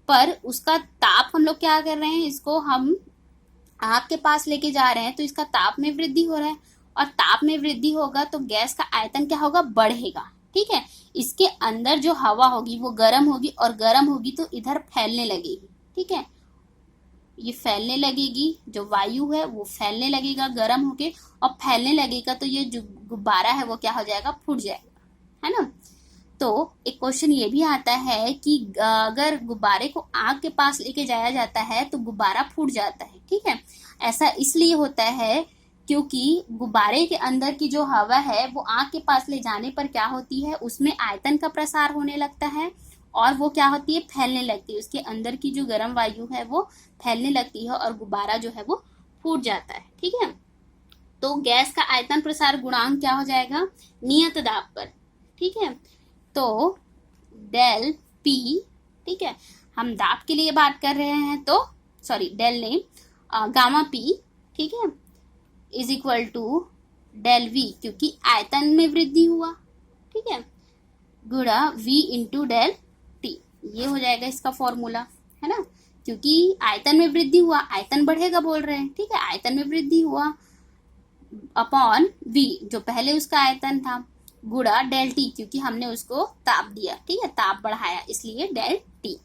पर उसका ताप हम लोग क्या कर रहे हैं, इसको हम आग के पास लेके जा रहे हैं तो इसका ताप में वृद्धि हो रहा है, और ताप में वृद्धि होगा तो गैस का आयतन क्या होगा, बढ़ेगा, ठीक है। इसके अंदर जो हवा होगी वो गर्म होगी, और गर्म होगी तो इधर फैलने लगेगी, ठीक है। ये फैलने लगेगी, जो वायु है वो फैलने लगेगा गर्म होके, और फैलने लगेगा तो ये जो गुब्बारा है वो क्या हो जाएगा, फूट जाएगा, है ना। तो एक क्वेश्चन ये भी आता है कि अगर गुब्बारे को आग के पास लेके जाया जाता है तो गुब्बारा फूट जाता है, ठीक है। ऐसा इसलिए होता है क्योंकि गुब्बारे के अंदर की जो हवा है वो आग के पास ले जाने पर क्या होती है, उसमें आयतन का प्रसार होने लगता है, और वो क्या होती है, फैलने लगती है। उसके अंदर की जो गर्म वायु है वो फैलने लगती है और गुब्बारा जो है वो फूट जाता है, ठीक है। तो गैस का आयतन प्रसार गुणांक क्या हो जाएगा, नियत दाब पर, ठीक है। तो डेल पी, ठीक है, हम दाब के लिए बात कर रहे हैं तो सॉरी डेल नहीं, गामा पी, ठीक है, is equal to del V, क्योंकि आयतन में वृद्धि हुआ, ठीक है, गुणा वी इंटू डेल टी। ये हो जाएगा इसका फॉर्मूला, है ना। क्योंकि आयतन में वृद्धि हुआ, आयतन बढ़ेगा बोल रहे हैं, ठीक है, आयतन में वृद्धि हुआ अपॉन वी जो पहले उसका आयतन था, गुणा डेल टी, क्योंकि हमने उसको ताप दिया, ठीक है, ताप बढ़ाया, इसलिए डेल टी।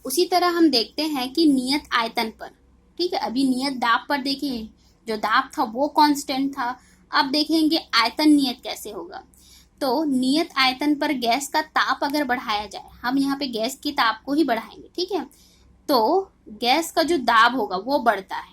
उसी तरह हम देखते हैं कि नियत आयतन पर, ठीक है, अभी नियत दाब पर देखें, जो दाब था वो कांस्टेंट था। अब देखेंगे आयतन नियत कैसे होगा। तो नियत आयतन पर गैस का ताप अगर बढ़ाया जाए, हम यहाँ पे गैस के ताप को ही बढ़ाएंगे, ठीक है, तो गैस का जो दाब होगा वो बढ़ता है,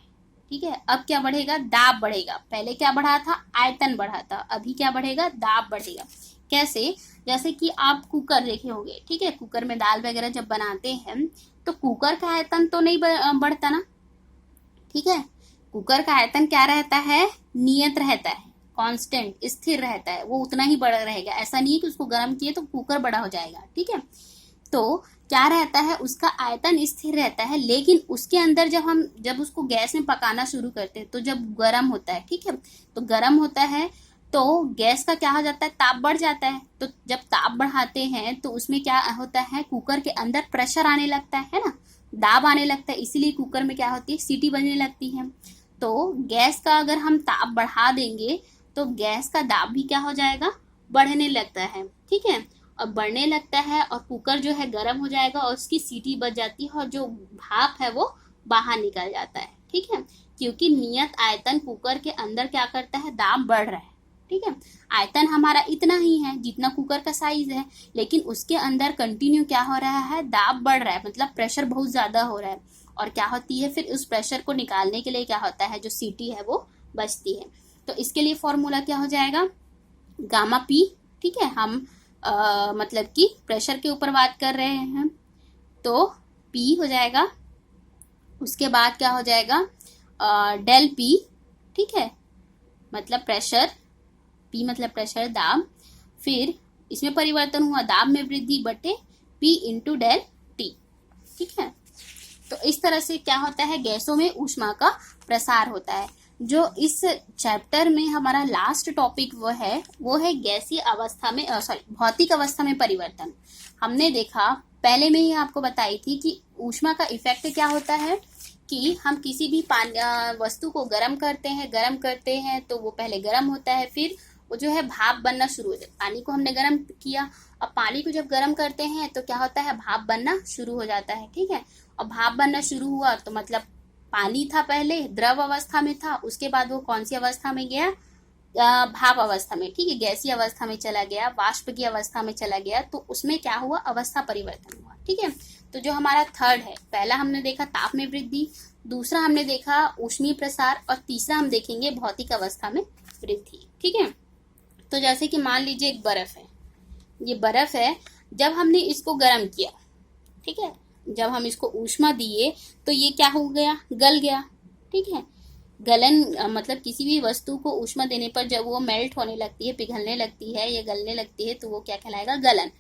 ठीक है। अब क्या बढ़ेगा, दाब बढ़ेगा। पहले क्या बढ़ा था, आयतन बढ़ा था, अभी क्या बढ़ेगा, दाब बढ़ेगा। कैसे, जैसे कि आप कुकर देखे होंगे, ठीक है, कुकर में दाल वगैरह जब बनाते हैं तो कुकर का आयतन तो नहीं बढ़ता ना, ठीक है। कुकर का आयतन क्या रहता है, नियत रहता है, कांस्टेंट, स्थिर रहता है, वो उतना ही बड़ा रहेगा। ऐसा नहीं है कि उसको गर्म किए तो कुकर बड़ा हो जाएगा, ठीक है। तो क्या रहता है, उसका आयतन स्थिर रहता है, लेकिन उसके अंदर जब उसको गैस में पकाना शुरू करते हैं तो जब गर्म होता है, ठीक है, तो गर्म होता है तो गैस का क्या हो जाता है, ताप बढ़ जाता है। तो जब ताप बढ़ाते हैं तो उसमें क्या होता है, कुकर के अंदर प्रेशर आने लगता है ना, दाब आने लगता है, इसीलिए कुकर में क्या होती है, सीटी बजने लगती है। तो गैस का अगर हम ताप बढ़ा देंगे तो गैस का दाब भी क्या हो जाएगा, बढ़ने लगता है, ठीक है, और बढ़ने लगता है, और कुकर जो है गर्म हो जाएगा और उसकी सीटी बज जाती है, और जो भाप है वो बाहर निकल जाता है, ठीक है। क्योंकि नियत आयतन कुकर के अंदर क्या करता है, दाब बढ़ रहा है, ठीक है। आयतन हमारा इतना ही है जितना कुकर का साइज है, लेकिन उसके अंदर कंटिन्यू क्या हो रहा है, दाब बढ़ रहा है, मतलब प्रेशर बहुत ज्यादा हो रहा है। और क्या होती है, फिर उस प्रेशर को निकालने के लिए क्या होता है, जो सीटी है वो बचती है। तो इसके लिए फॉर्मूला क्या हो जाएगा, गामा पी, ठीक है। हम मतलब कि प्रेशर के ऊपर बात कर रहे हैं तो पी हो जाएगा, उसके बाद क्या हो जाएगा, डेल पी, ठीक है, मतलब प्रेशर, पी मतलब प्रेशर, दाब, फिर इसमें परिवर्तन हुआ, दाब में वृद्धि बटे पी इंटू डेल टी, ठीक है। तो इस तरह से क्या होता है, गैसों में ऊष्मा का प्रसार होता है। जो इस चैप्टर में हमारा लास्ट टॉपिक वो है गैसीय अवस्था में भौतिक अवस्था में परिवर्तन। हमने देखा, पहले में ही आपको बताई थी कि ऊष्मा का इफेक्ट क्या होता है, कि हम किसी भी वस्तु को गर्म करते हैं तो वो पहले गर्म होता है, फिर वो जो है भाप बनना शुरू हो जाता है। पानी को हमने गर्म किया, और पानी को जब गर्म करते हैं तो क्या होता है, भाप बनना शुरू हो जाता है, ठीक है। और भाप बनना शुरू हुआ तो मतलब पानी था पहले, द्रव अवस्था में था, उसके बाद वो कौन सी अवस्था में गया, भाप अवस्था में, ठीक है, गैसीय अवस्था में चला गया, वाष्प की अवस्था में चला गया। तो उसमें क्या हुआ, अवस्था परिवर्तन हुआ, ठीक है। तो जो हमारा थर्ड है, पहला हमने देखा ताप में वृद्धि, दूसरा हमने देखा ऊष्मीय प्रसार, और तीसरा हम देखेंगे भौतिक अवस्था में वृद्धि, ठीक है। तो जैसे कि मान लीजिए एक बर्फ है, ये बर्फ है, जब हमने इसको गर्म किया, ठीक है, जब हम इसको ऊष्मा दिए तो ये क्या हो गया, गल गया, ठीक है। मतलब किसी भी वस्तु को ऊष्मा देने पर जब वो मेल्ट होने लगती है, पिघलने लगती है या गलने लगती है, तो वो क्या कहलाएगा? गलन।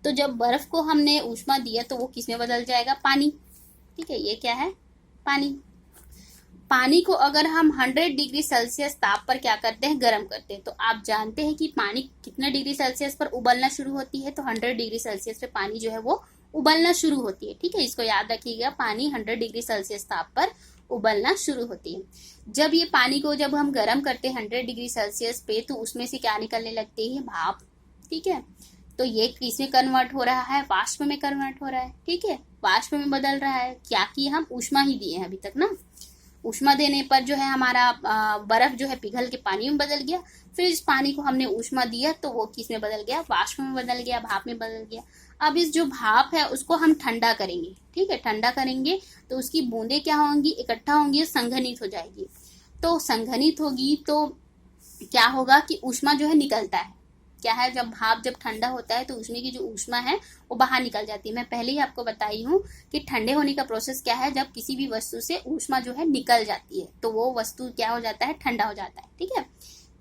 तो जब बर्फ को हमने ऊष्मा दिया तो वो किस में बदल जाएगा? पानी। ठीक है, ये क्या है? पानी। पानी को अगर हम 100 डिग्री सेल्सियस ताप पर क्या करते हैं? गर्म करते हैं। तो आप जानते हैं कि पानी कितने डिग्री सेल्सियस पर उबलना शुरू होती है? तो 100 डिग्री सेल्सियस पे पानी जो है वो उबलना शुरू होती है। ठीक है, इसको याद रखिएगा, पानी 100 डिग्री सेल्सियस ताप पर उबलना शुरू होती है। जब ये पानी को जब हम गर्म करते हैं 100 डिग्री सेल्सियस पे, तो उसमें से क्या निकलने लगती है? भाप। ठीक है, तो ये किसमें कन्वर्ट हो रहा है? वाष्प में कन्वर्ट हो रहा है। ठीक है, वाष्प में बदल रहा है। क्या कि हम ऊष्मा ही दिए हैं अभी तक ना। ऊष्मा देने पर जो है हमारा बर्फ जो है पिघल के पानी में बदल गया। फिर इस पानी को हमने ऊष्मा दिया तो वो किस में बदल गया? वाष्प में बदल गया, भाप में बदल गया। अब इस जो भाप है उसको हम ठंडा करेंगे। ठीक है, ठंडा करेंगे तो उसकी बूंदें क्या होंगी? इकट्ठा होंगी, संघनित हो जाएगी। तो संघनित होगी तो क्या होगा कि ऊष्मा जो है निकलता है। क्या है? जब भाप जब ठंडा होता है तो उसमें की जो ऊष्मा है वो बाहर निकल जाती है। मैं पहले ही आपको बताई हूँ कि ठंडे होने का प्रोसेस क्या है? जब किसी भी वस्तु से ऊष्मा जो है निकल जाती है तो वो वस्तु क्या हो जाता है? ठंडा हो जाता है। ठीक है,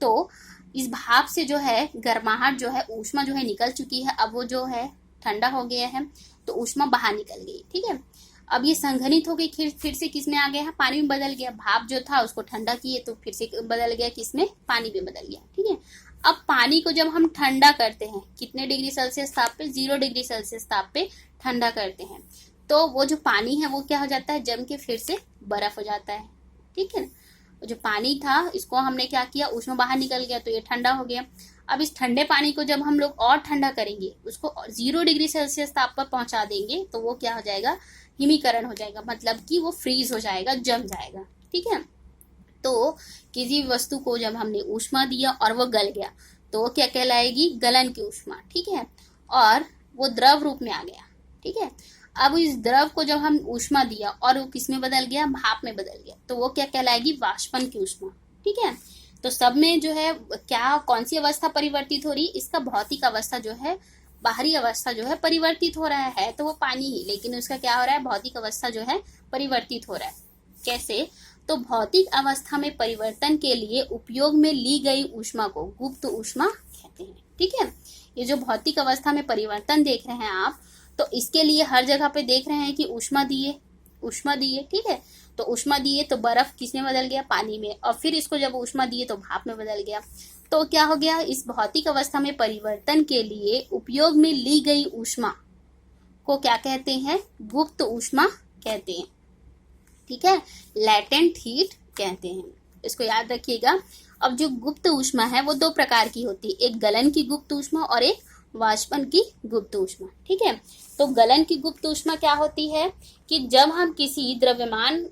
तो इस भाप से जो है गर्माहट जो है, ऊष्मा जो है निकल चुकी है। अब वो जो है ठंडा हो गया है तो ऊष्मा बाहर निकल गई। ठीक है, अब ये संघनित हो गई, फिर से किस में आ गया है? पानी में बदल गया। भाप जो था उसको ठंडा किए तो फिर से बदल गया किसमें? पानी में बदल गया। ठीक है, अब पानी को जब हम ठंडा करते हैं कितने डिग्री सेल्सियस ताप पे? 0 डिग्री सेल्सियस ताप पे ठंडा करते हैं तो वो जो पानी है वो क्या हो जाता है? जम के फिर से बर्फ हो जाता है। ठीक है, जो पानी था इसको हमने क्या किया? ऊष्मा बाहर निकल गया तो ये ठंडा हो गया। अब इस ठंडे पानी को जब हम लोग और ठंडा करेंगे, उसको 0 डिग्री सेल्सियस ताप पर पहुंचा देंगे तो वो क्या हो जाएगा? हिमीकरण हो जाएगा, मतलब कि वो फ्रीज हो जाएगा, जम जाएगा। ठीक है, तो किसी वस्तु को जब हमने ऊष्मा दिया और वो गल गया तो वो क्या कहलाएगी? गलन की ऊष्मा। ठीक है, और वो द्रव रूप में आ गया। ठीक है, अब इस द्रव को जब हम ऊष्मा दिया और वो किस में बदल गया? भाप में बदल गया तो वो क्या कहलाएगी? वाष्पन की ऊष्मा। ठीक है, तो सब में जो है क्या, कौन सी अवस्था परिवर्तित हो रही? इसका भौतिक अवस्था जो है, बाहरी अवस्था जो है परिवर्तित हो रहा है तो वो पानी ही, लेकिन उसका क्या हो रहा है? भौतिक अवस्था जो है परिवर्तित हो रहा है। कैसे? तो भौतिक अवस्था में परिवर्तन के लिए उपयोग में ली गई ऊष्मा को गुप्त ऊष्मा कहते हैं। ठीक है, ये जो भौतिक अवस्था में परिवर्तन देख रहे हैं आप, तो इसके लिए हर जगह पे देख रहे हैं कि ऊष्मा दिए, ऊष्मा दिए। ठीक है, तो ऊष्मा दिए तो बर्फ किसमें बदल गया? पानी में। और फिर इसको जब ऊष्मा दिए तो भाप में बदल गया। तो क्या हो गया? इस भौतिक अवस्था में परिवर्तन के लिए उपयोग में ली गई ऊष्मा को क्या कहते हैं? गुप्त ऊष्मा कहते हैं। ठीक है, लैटेंट हीट कहते हैं, इसको याद रखिएगा। अब जो गुप्त ऊष्मा है वो 2 प्रकार की होती है, एक गलन की गुप्त ऊष्मा और एक वाष्पन की गुप्त ऊष्मा। ठीक है, तो गलन की गुप्त ऊष्मा क्या होती है कि जब हम किसी द्रव्यमान,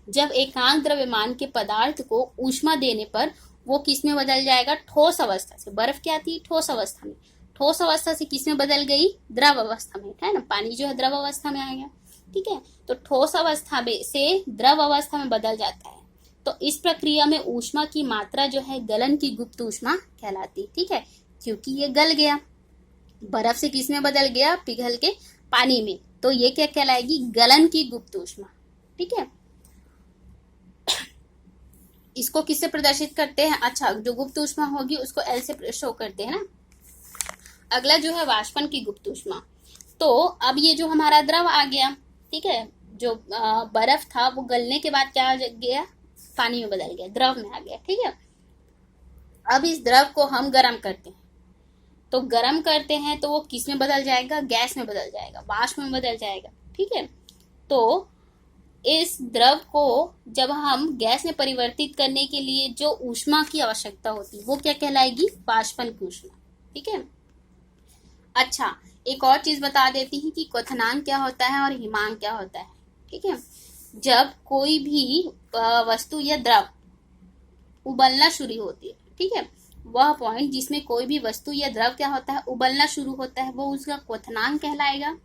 जब एकांक द्रव्यमान के पदार्थ को ऊष्मा देने पर वो किस में बदल जाएगा? ठोस अवस्था से। बर्फ क्या थी? ठोस अवस्था में। ठोस अवस्था से किस में बदल गई? द्रव अवस्था में, है ना। पानी जो है द्रव अवस्था में आ गया। ठीक है, तो ठोस अवस्था में से द्रव अवस्था में बदल जाता है। तो इस प्रक्रिया में ऊष्मा की मात्रा जो है गलन की गुप्त ऊष्मा कहलाती है। ठीक है, क्योंकि ये गल गया, बर्फ से किस में बदल गया? पिघल के पानी में, तो ये क्या कहलाएगी? गलन की गुप्त ऊष्मा। ठीक है, इसको किससे प्रदर्शित करते हैं? अच्छा, जो गुप्त ऊष्मा होगी उसको एल से शो करते हैं ना। अगला जो है वाष्पन की गुप्त ऊष्मा। तो अब ये जो हमारा द्रव आ गया, ठीक है, जो बर्फ था वो गलने के बाद क्या हो गया? पानी में बदल गया, द्रव में आ गया। ठीक है, अब इस द्रव को हम गर्म करते हैं, तो गर्म करते हैं तो वो किस में बदल जाएगा? गैस में बदल जाएगा, वाष्प में बदल जाएगा। ठीक है, तो इस द्रव को जब हम गैस में परिवर्तित करने के लिए जो ऊष्मा की आवश्यकता होती है वो क्या कहलाएगी? वाष्पन की ऊष्मा। ठीक है, अच्छा, एक और चीज बता देती है कि क्वथनांक क्या होता है और हिमांक क्या होता है। ठीक है, जब कोई भी वस्तु या द्रव उबलना शुरू होती है, ठीक है, वह पॉइंट जिसमें कोई भी वस्तु या द्रव क्या होता है? उबलना शुरू होता है, वो उसका क्वथनांक कहलाएगा।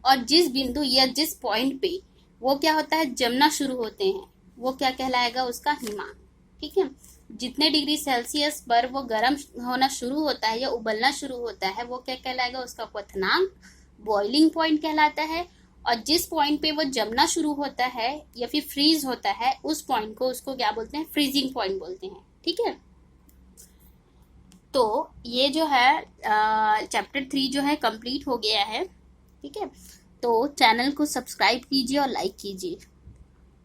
और जिस बिंदु या जिस पॉइंट पे वो क्या होता है? जमना शुरू होते हैं, वो क्या कहलाएगा? उसका हिमांक। ठीक है, जितने डिग्री सेल्सियस पर वो गर्म होना शुरू होता है या उबलना शुरू होता है वो क्या कहलाएगा? उसका क्वथनांक। बॉइलिंग पॉइंट कहलाता है। और जिस पॉइंट पे वो जमना शुरू होता है या फिर फ्रीज होता है, उस पॉइंट को उसको क्या बोलते हैं, फ्रीजिंग पॉइंट बोलते हैं। ठीक है, तो ये जो है चैप्टर 3 जो है कंप्लीट हो गया है। ठीक है, तो चैनल को सब्सक्राइब कीजिए और लाइक कीजिए।